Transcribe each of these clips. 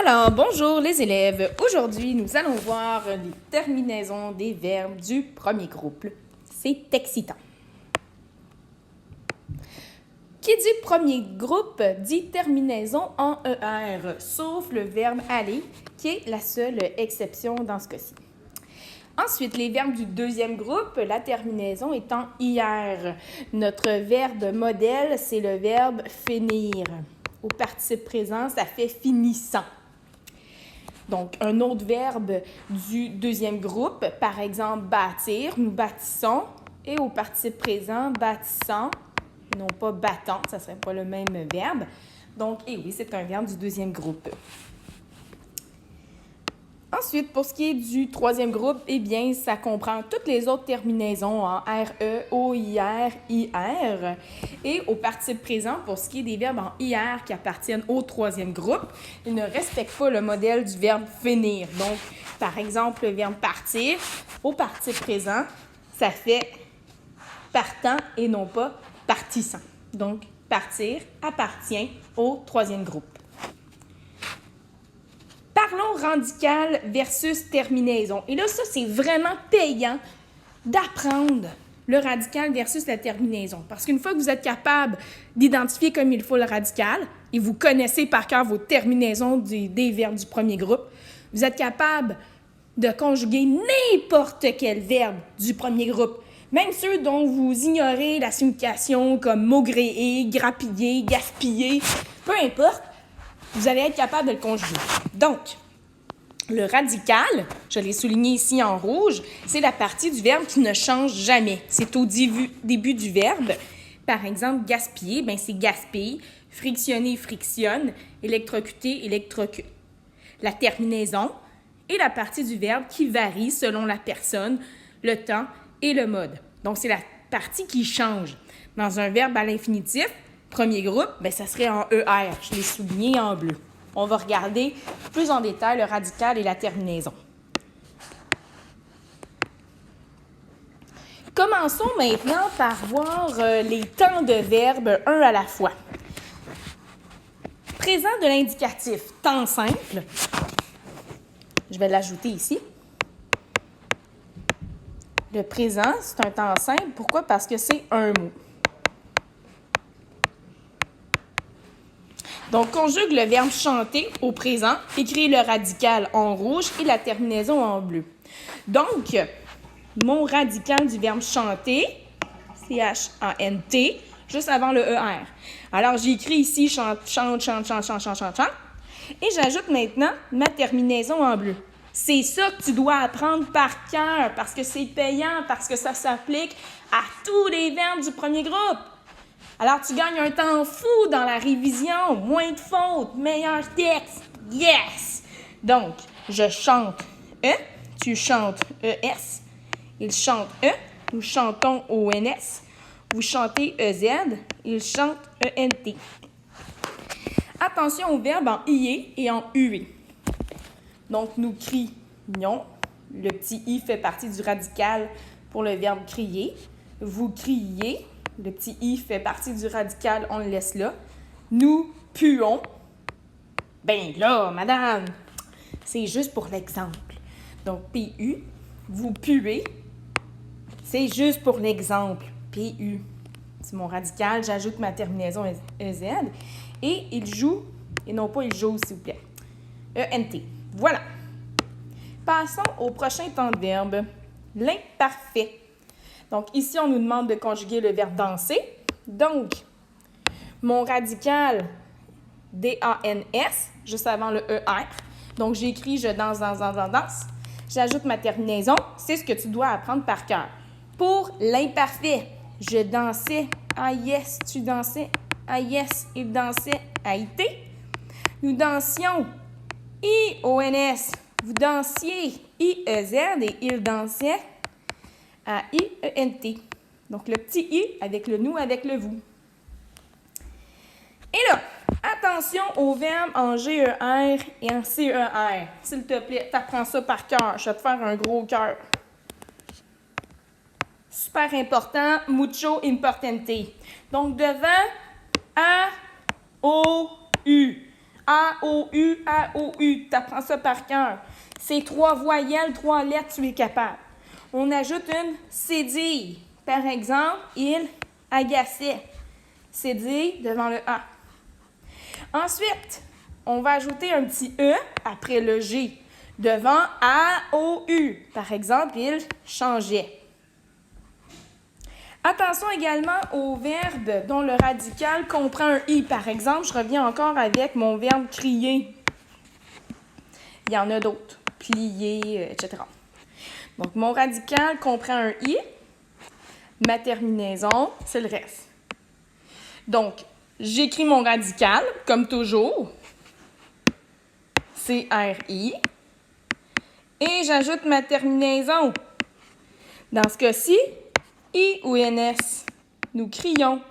Alors, bonjour les élèves. Aujourd'hui, nous allons voir les terminaisons des verbes du premier groupe. C'est excitant. Qui dit premier groupe dit terminaison en ER, sauf le verbe aller, qui est la seule exception dans ce cas-ci. Ensuite, les verbes du deuxième groupe, la terminaison est en IR. Notre verbe modèle, c'est le verbe finir. Au participe présent, ça fait finissant. Donc, un autre verbe du deuxième groupe, par exemple, bâtir, nous bâtissons. Et au participe présent, bâtissant, non pas battant, ça ne serait pas le même verbe. Donc, oui, c'est un verbe du deuxième groupe. Ensuite, pour ce qui est du troisième groupe, bien, ça comprend toutes les autres terminaisons en RE, OIR, IR. Et au participe présent, pour ce qui est des verbes en IR qui appartiennent au troisième groupe, ils ne respectent pas le modèle du verbe finir. Donc, par exemple, le verbe partir, au participe présent, ça fait partant et non pas partissant. Donc, partir appartient au troisième groupe. Parlons radical versus terminaison. Et là, ça, c'est vraiment payant d'apprendre le radical versus la terminaison. Parce qu'une fois que vous êtes capable d'identifier comme il faut le radical, et vous connaissez par cœur vos terminaisons des verbes du premier groupe, vous êtes capable de conjuguer n'importe quel verbe du premier groupe, même ceux dont vous ignorez la signification comme maugréer, grappiller, gaspiller, peu importe, vous allez être capable de le conjuguer. Donc, le radical, je l'ai souligné ici en rouge, c'est la partie du verbe qui ne change jamais. C'est au début du verbe. Par exemple, gaspiller, c'est gaspille, frictionner, frictionne, électrocuter, électrocute. La terminaison est la partie du verbe qui varie selon la personne, le temps et le mode. Donc, c'est la partie qui change. Dans un verbe à l'infinitif, premier groupe, ça serait en ER. Je l'ai souligné en bleu. On va regarder plus en détail le radical et la terminaison. Commençons maintenant par voir les temps de verbes un à la fois. Présent de l'indicatif, temps simple. Je vais l'ajouter ici. Le présent, c'est un temps simple. Pourquoi? Parce que c'est un mot. Donc, conjugue le verbe chanter au présent, écrit le radical en rouge et la terminaison en bleu. Donc, mon radical du verbe chanter, C-H-A-N-T, juste avant le ER. Alors, j'écris ici chante, chante, chante, chante, chante, chante, chante, chante. Et j'ajoute maintenant ma terminaison en bleu. C'est ça que tu dois apprendre par cœur parce que c'est payant, parce que ça s'applique à tous les verbes du premier groupe. Alors, tu gagnes un temps fou dans la révision, moins de fautes, meilleur texte. Yes! Donc, je chante E, tu chantes ES, il chante E, nous chantons ONS, vous chantez EZ, il chante ENT. Attention aux verbes en IE et en UE. Donc, nous crions. Le petit I fait partie du radical pour le verbe crier. Vous criez. Le petit I fait partie du radical, on le laisse là. Nous puons. Ben là, madame, c'est juste pour l'exemple. Donc, PU, vous puez. C'est juste pour l'exemple. PU, c'est mon radical, j'ajoute ma terminaison EZ. Et il joue, et non pas il joue, s'il vous plaît. ENT. Voilà. Passons au prochain temps de verbe, l'imparfait. Donc, ici, on nous demande de conjuguer le verbe danser. Donc, mon radical D-A-N-S, juste avant le E-R. Donc, j'écris je danse, danse, danse, danse, danse. J'ajoute ma terminaison. C'est ce que tu dois apprendre par cœur. Pour l'imparfait, je dansais. Ah yes, tu dansais. Ah yes, il dansait. A-I-T. Nous dansions. I-O-N-S. Vous dansiez. I-E-Z et il dansait. A-I-E-N-T. Donc, le petit I avec le nous, avec le vous. Et là, attention aux verbes en G-E-R et en C-E-R. S'il te plaît, t'apprends ça par cœur. Je vais te faire un gros cœur. Super important, mucho importante. Donc, devant A-O-U. A-O-U, A-O-U. Tu apprends ça par cœur. C'est 3 voyelles, 3 lettres, tu es capable. On ajoute une cédille. Par exemple, il agaçait. Cédille devant le A. Ensuite, on va ajouter un petit E après le G devant A-O-U. Par exemple, il changeait. Attention également aux verbes dont le radical comprend un I. Par exemple, je reviens encore avec mon verbe crier. Il y en a d'autres. Plier, etc. Donc, mon radical comprend un I. Ma terminaison, c'est le reste. Donc, j'écris mon radical, comme toujours. C-R-I. Et j'ajoute ma terminaison. Dans ce cas-ci, I ou NS. Nous crions.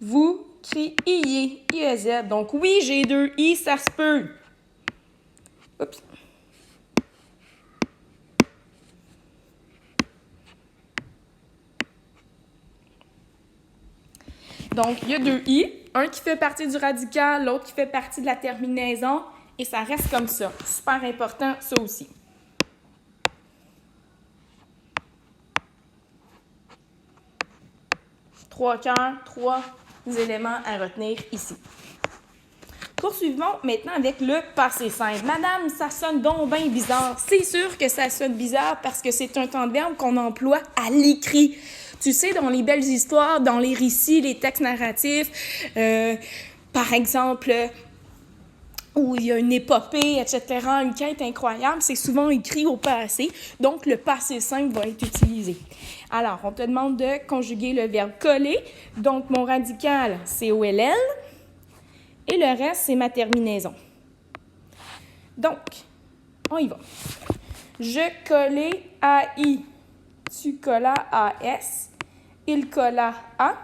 Vous criez. IEZ. Donc oui, j'ai 2 I, ça se peut. Oups. Donc, il y a 2 I. Un qui fait partie du radical, l'autre qui fait partie de la terminaison. Et ça reste comme ça. Super important, ça aussi. Trois cœurs, 3 éléments à retenir ici. Poursuivons maintenant avec le passé simple. Madame, ça sonne donc bien bizarre. C'est sûr que ça sonne bizarre parce que c'est un temps de verbe qu'on emploie à l'écrit. Tu sais, dans les belles histoires, dans les récits, les textes narratifs, par exemple, où il y a une épopée, etc., une quête incroyable, c'est souvent écrit au passé. Donc, le passé simple va être utilisé. Alors, on te demande de conjuguer le verbe coller. Donc, mon radical, c'est OLL. Et le reste, c'est ma terminaison. Donc, on y va. Je collais AI. Tu collas AS. Il colla A.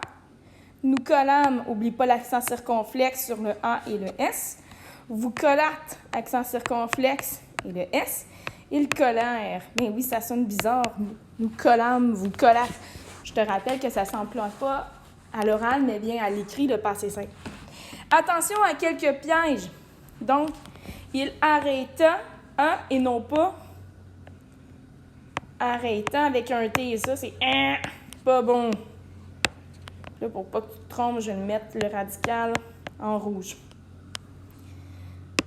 Nous collâmes, oublie pas l'accent circonflexe sur le A et le S. Vous collâtes, accent circonflexe et le S. Ils collèrent. Mais oui, ça sonne bizarre. Nous collâmes, vous collâtes. Je te rappelle que ça ne s'emploie pas à l'oral, mais bien à l'écrit, le passé simple. Attention à quelques pièges. Donc, il arrêta un et non pas arrêtant avec un T. Et ça, c'est pas bon. Là, pour pas que tu te trompes, je vais mettre le radical en rouge.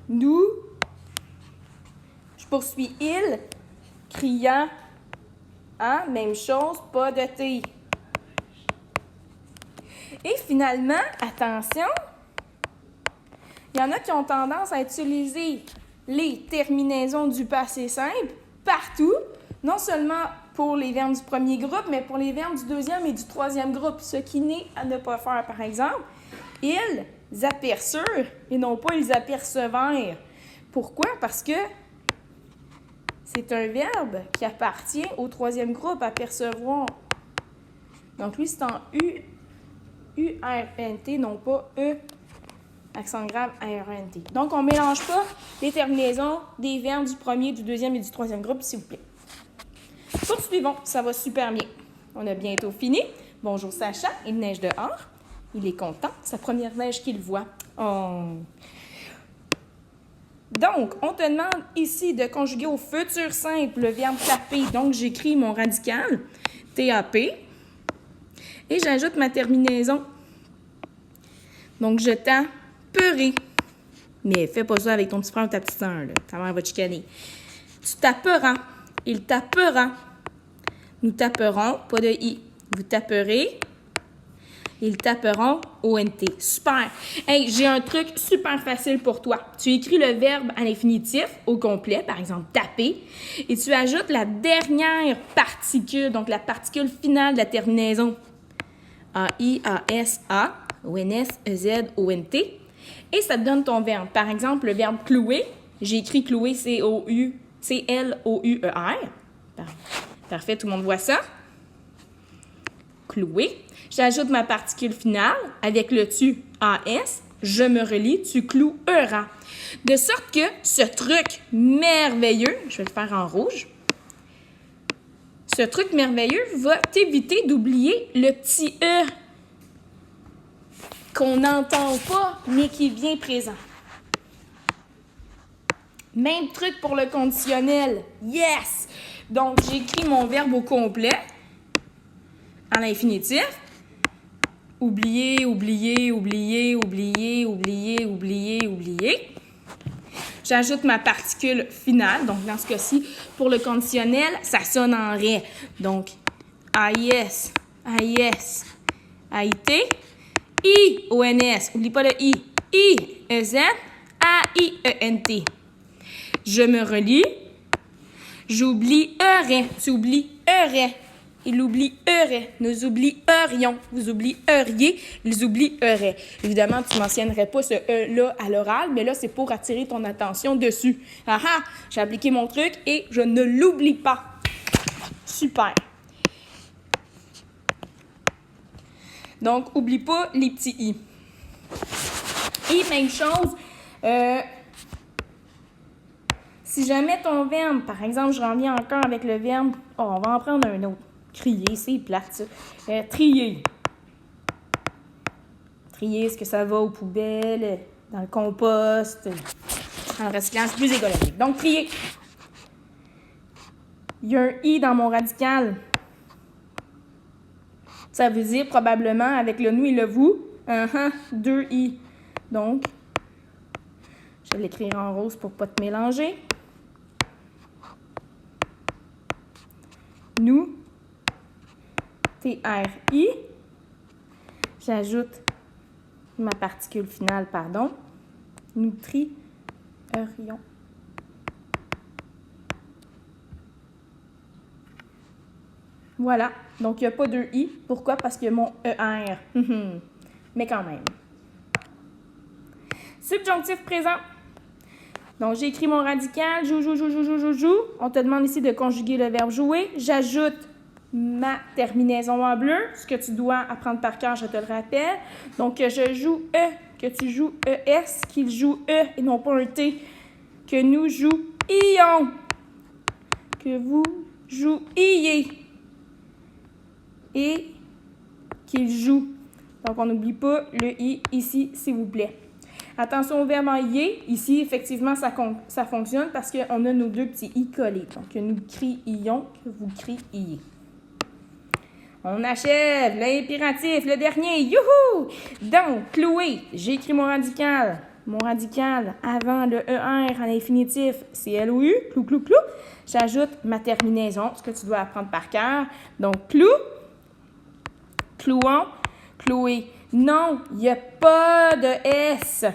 Nous, je poursuis il, criant même chose, pas de T. Et finalement, attention, il y en a qui ont tendance à utiliser les terminaisons du passé simple partout, non seulement pour les verbes du premier groupe, mais pour les verbes du deuxième et du troisième groupe, ce qui n'est à ne pas faire. Par exemple, ils aperçurent et non pas ils apercevèrent. Pourquoi? Parce que c'est un verbe qui appartient au troisième groupe, apercevoir. Donc lui, c'est en U-R-N-T, non pas E, accent grave R-N-T. Donc, on ne mélange pas les terminaisons des verbes du premier, du deuxième et du troisième groupe, s'il vous plaît. Poursuivons, ça va super bien. On a bientôt fini. Bonjour Sacha, il neige dehors. Il est content, sa première neige qu'il voit. Oh. Donc, on te demande ici de conjuguer au futur simple le verbe taper. Donc, j'écris mon radical, T-A-P, et j'ajoute ma terminaison. Donc, je taperai. Mais fais pas ça avec ton petit frère ou ta petite sœur, là. Ta mère va te chicaner. Tu taperas. Il tapera. Nous taperons, pas de I. Vous taperez. Ils taperont ONT. Super! Hey, j'ai un truc super facile pour toi. Tu écris le verbe à l'infinitif au complet, par exemple taper, et tu ajoutes la dernière particule, donc la particule finale de la terminaison. A-I, A-S-A, O-N-S, E-Z, O-N-T. Et ça te donne ton verbe. Par exemple, le verbe clouer, j'ai écrit clouer, C-O-U, C-L-O-U-E-R. Parfait, tout le monde voit ça? Clouer. J'ajoute ma particule finale avec le tu AS, je me relie, tu cloueras. De sorte que ce truc merveilleux, je vais le faire en rouge, ce truc merveilleux va t'éviter d'oublier le petit E qu'on n'entend pas, mais qui est bien présent. Même truc pour le conditionnel. Yes! Donc, j'écris mon verbe au complet à l'infinitif. Oublier, oublier, oublier, oublier, oublier, oublier, oublier. J'ajoute ma particule finale. Donc, dans ce cas-ci, pour le conditionnel, ça sonne en ré. Donc, AIS, AIS, AIT, I-O-N-S. N'oublie pas le I. I-E-Z, A-I-E-N-T. Je me relis. J'oublierais. Tu oublierais. Il oublierait. Nous oublierions. Vous oublieriez. Ils oublieraient. Évidemment, tu ne mentionnerais pas ce E-là à l'oral, mais là, c'est pour attirer ton attention dessus. Ah ah! J'ai appliqué mon truc et je ne l'oublie pas. Super. Donc, oublie pas les petits I. Et même chose, si jamais ton verbe, par exemple, je reviens encore avec le verbe, on va en prendre un autre. Crier, c'est plate, ça. Trier. Trier, est-ce que ça va aux poubelles, dans le compost, dans le recyclage, plus écologique. Donc, trier. Il y a un I dans mon radical. Ça veut dire probablement, avec le nous et le vous, 2 I. Donc, je vais l'écrire en rose pour ne pas te mélanger. Nous, T-R-I. J'ajoute ma particule finale, pardon. Nous trierions. Voilà. Donc, il n'y a pas deux I. Pourquoi? Parce qu'il y a mon ER. Mais quand même. Subjonctif présent. Donc, j'ai écrit mon radical. Joue. On te demande ici de conjuguer le verbe jouer. J'ajoute ma terminaison en bleu. Ce que tu dois apprendre par cœur, je te le rappelle. Donc, que je joue E, que tu joues ES, qu'il joue E et non pas un T. Que nous jouions. Que vous jouiez. Et qu'il joue. Donc, on n'oublie pas le I ici, s'il vous plaît. Attention au verbe en I. Ici, effectivement, ça fonctionne parce qu'on a nos deux petits I collés. Donc, que nous crions, que vous criez. On achève l'impératif, le dernier. Youhou! Donc, clouer. J'ai écrit mon radical. Mon radical avant le ER à l'infinitif, c'est L-O-U. Clou. J'ajoute ma terminaison, ce que tu dois apprendre par cœur. Donc, clou. Clouons, clouer. Non, il n'y a pas de S.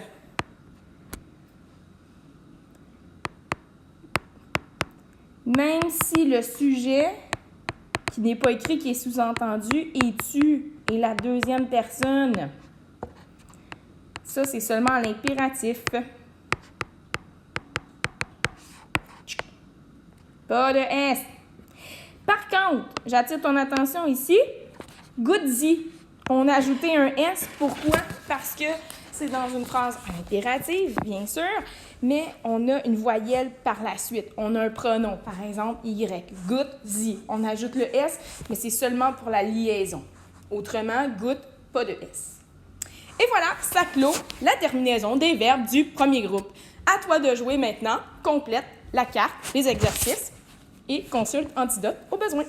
Même si le sujet, qui n'est pas écrit, qui est sous-entendu, est tu et la deuxième personne. Ça, c'est seulement l'impératif. Pas de S. Par contre, j'attire ton attention ici. Goody. On a ajouté un S. Pourquoi? Parce que c'est dans une phrase impérative, bien sûr, mais on a une voyelle par la suite. On a un pronom, par exemple, Y. Goody. On ajoute le S, mais c'est seulement pour la liaison. Autrement, good, pas de S. Et voilà, ça clôt la terminaison des verbes du premier groupe. À toi de jouer maintenant. Complète la carte, les exercices et consulte Antidote au besoin.